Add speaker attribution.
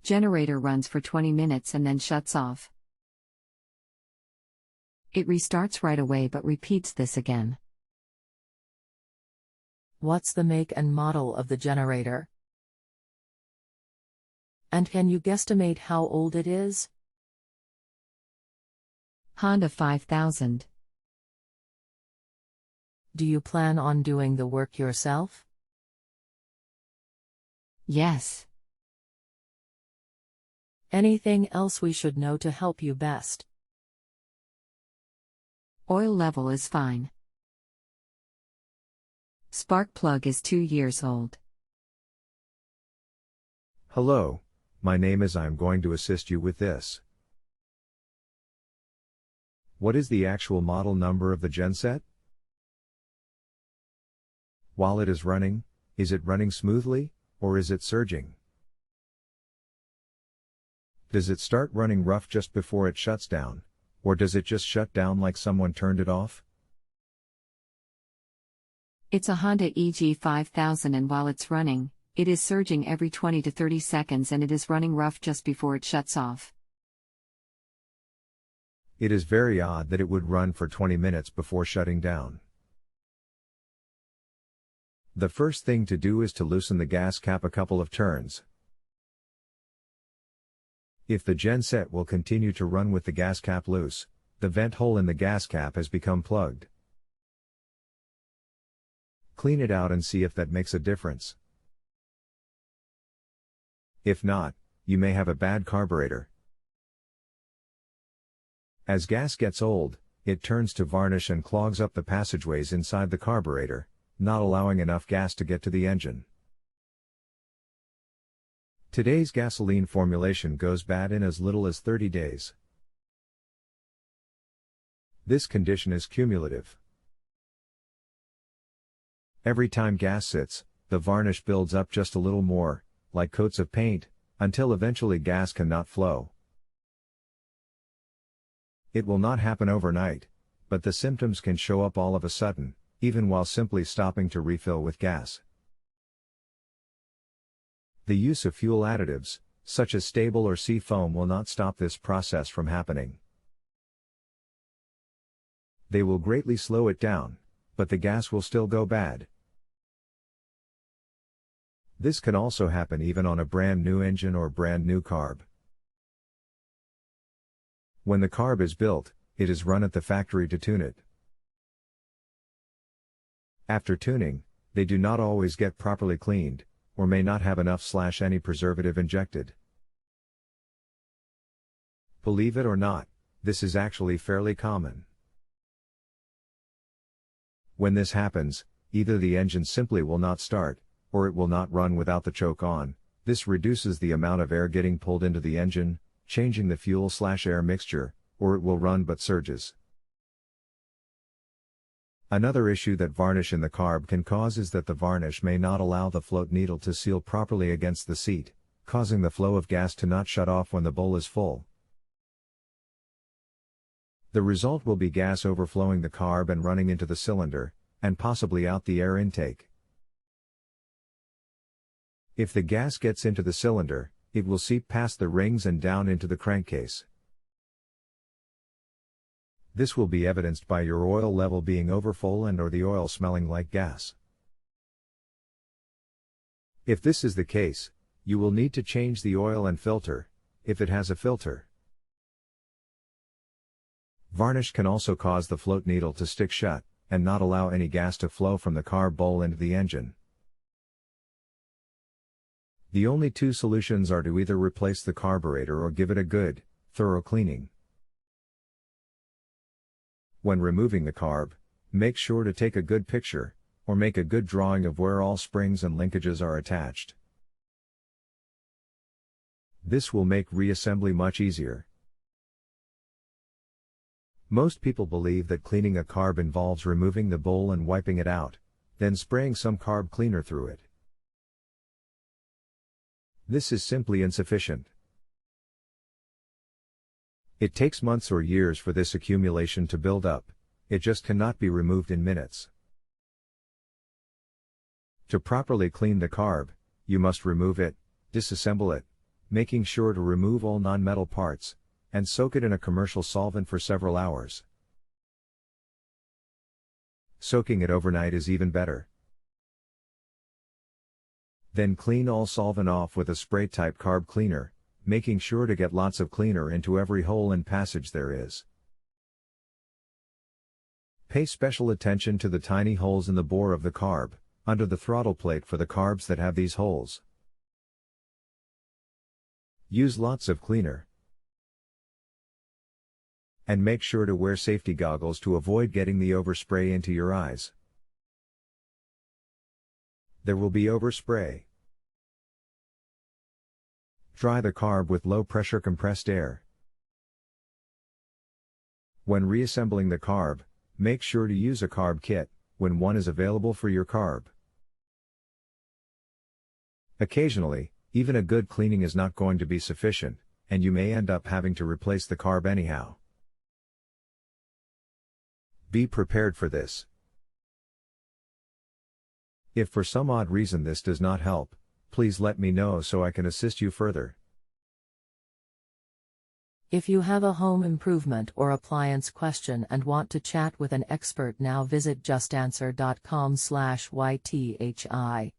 Speaker 1: Generator runs for 20 minutes and then shuts off. It restarts right away but repeats this again.
Speaker 2: What's the make and model of the generator? And can you guesstimate how old it is?
Speaker 1: Honda 5000.
Speaker 2: Do you plan on doing the work yourself?
Speaker 1: Yes.
Speaker 2: Anything else we should know to help you best?
Speaker 1: Oil level is fine. Spark plug is 2 years old.
Speaker 3: Hello, my name is. I'm going to assist you with this. What is the actual model number of the genset? While it is running, is it running smoothly, or is it surging? Does it start running rough just before it shuts down, or does it just shut down like someone turned it off?
Speaker 1: It's a Honda EG 5000 and while it's running, it is surging every 20 to 30 seconds and it is running rough just before it shuts off.
Speaker 3: It is very odd that it would run for 20 minutes before shutting down. The first thing to do is to loosen the gas cap a couple of turns. If the genset will continue to run with the gas cap loose, the vent hole in the gas cap has become plugged. Clean it out and see if that makes a difference. If not, you may have a bad carburetor. As gas gets old, it turns to varnish and clogs up the passageways inside the carburetor, not allowing enough gas to get to the engine. Today's gasoline formulation goes bad in as little as 30 days. This condition is cumulative. Every time gas sits, the varnish builds up just a little more, like coats of paint, until eventually gas cannot flow. It will not happen overnight, but the symptoms can show up all of a sudden, even while simply stopping to refill with gas. The use of fuel additives, such as stable or sea foam, will not stop this process from happening. They will greatly slow it down, but the gas will still go bad. This can also happen even on a brand new engine or brand new carb. When the carb is built, it is run at the factory to tune it. After tuning, they do not always get properly cleaned, or may not have enough/any preservative injected. Believe it or not, this is actually fairly common. When this happens, either the engine simply will not start, or it will not run without the choke on. This reduces the amount of air getting pulled into the engine, changing the fuel/air mixture, or it will run but surges. Another issue that varnish in the carb can cause is that the varnish may not allow the float needle to seal properly against the seat, causing the flow of gas to not shut off when the bowl is full. The result will be gas overflowing the carb and running into the cylinder, and possibly out the air intake. If the gas gets into the cylinder, it will seep past the rings and down into the crankcase. This will be evidenced by your oil level being overfull and/or the oil smelling like gas. If this is the case, you will need to change the oil and filter, if it has a filter. Varnish can also cause the float needle to stick shut, and not allow any gas to flow from the carb bowl into the engine. The only two solutions are to either replace the carburetor or give it a good, thorough cleaning. When removing the carb, make sure to take a good picture, or make a good drawing of where all springs and linkages are attached. This will make reassembly much easier. Most people believe that cleaning a carb involves removing the bowl and wiping it out, then spraying some carb cleaner through it. This is simply insufficient. It takes months or years for this accumulation to build up. It just cannot be removed in minutes. To properly clean the carb, you must remove it, disassemble it, making sure to remove all non-metal parts, and soak it in a commercial solvent for several hours. Soaking it overnight is even better. Then clean all solvent off with a spray-type carb cleaner, making sure to get lots of cleaner into every hole and passage there is. Pay special attention to the tiny holes in the bore of the carb, under the throttle plate for the carbs that have these holes. Use lots of cleaner. And make sure to wear safety goggles to avoid getting the overspray into your eyes. There will be overspray. Dry the carb with low-pressure compressed air. When reassembling the carb, make sure to use a carb kit, when one is available for your carb. Occasionally, even a good cleaning is not going to be sufficient, and you may end up having to replace the carb anyhow. Be prepared for this. If for some odd reason this does not help, please let me know so I can assist you further.
Speaker 2: If you have a home improvement or appliance question and want to chat with an expert now, visit justanswer.com/ythi.